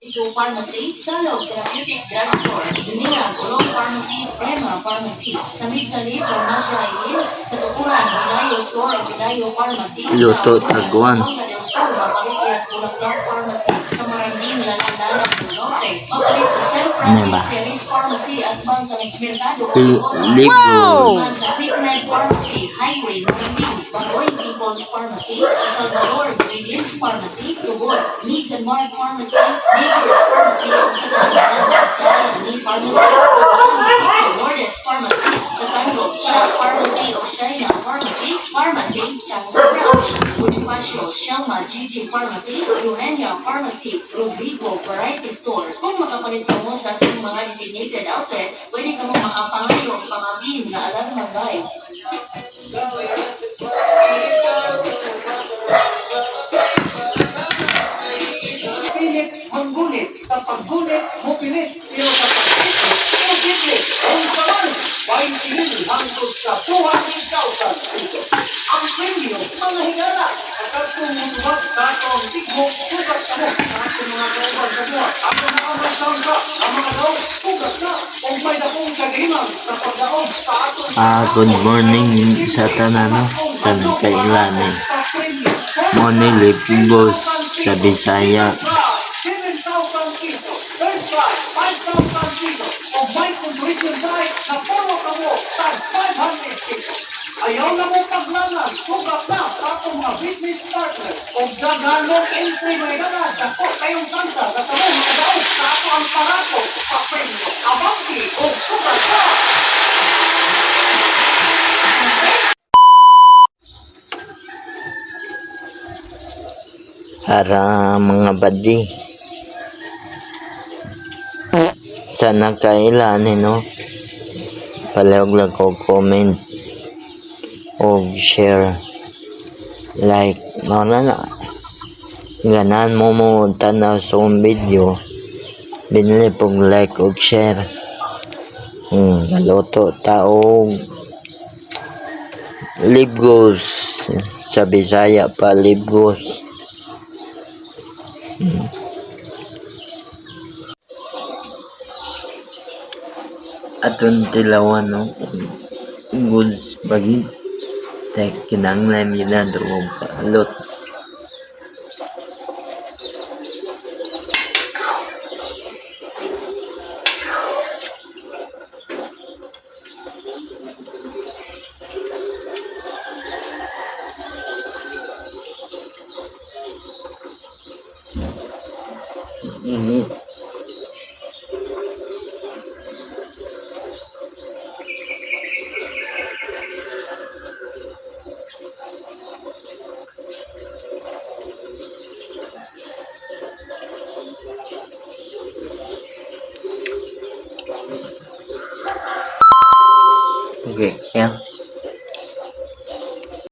Ito Pharmacy, Salog Therapeutic Drugstore, Dunia, Tulong Pharmacy, Prema Pharmacy, sa Midsalit, Farmasya Hill, sa Tukuran, Pilayo Store, Pilayo Pharmacy, Luto sa Taguan. Punta del Sur, Mapalityas, Bulaklak Pharmacy, sa Maranding, Lalandanak, Norte, Mapalit sa St. Francis Terrace Pharmacy, at Bang sa Mercado, Wow! sa Quickmed Pharmacy, Highway, Maranding, Bagoy People's Pharmacy, sa Salvador, Greenleaf Pharmacy, Tugod, Needs and Mark Pharmacy, Nature's Pharmacy, sa Kalindanan, sa Jaya, Lee Pharmacy, sa Lourdes Pharmacy, sa Tango, Shop Pharmacy, Oceana Pharmacy, Pharmacy, Tango Branch, Bonifacio, Shelma, Gigi Pharmacy, Eugenia Pharmacy, Rodrigo Variety Store. Kung makapalit ka mo sa ating mga designated outlets, pwede ka mo makapangayo ang pamabin na alam ng live. Pilit, manggunit. Sa paggunit, mupilit. Pero sa paggunit, mupilit. Kung sa man, 20,000 hangtod sa 200,000 pesos. Ang premyo, mga higala. At kung mutuwag sa atong tigmo, sugat ka mo. At kung mga kauban sa buwan, ang mga amang ang mga daog, sugat na. Kung may dakong kagahiman sa pagdaog sa atong Good morning sa tanano sa kailanin. Money Lipgos sa Bisaya. 7,000 pesos, third prize, 5,000 pesos, o may completion prize na puro ka mo, tag 500 pesos. Ayaw na mo paglangan, sugat na sa atong mga business partners, o daganong entry may ganad, dako kayong sansa, na sa mo makadaog sa ato ang parato, sa premyo, abangki, o sugat na. Para mga badi sa nakailan no palihog lang ko comment o share like na ganan mo tanaw sa video binili pong like o share galuto taong Libgos sa Bisaya pa Libgos. Aton tilawan no goods bagi tek kinanglan yun drog alot ini oke ya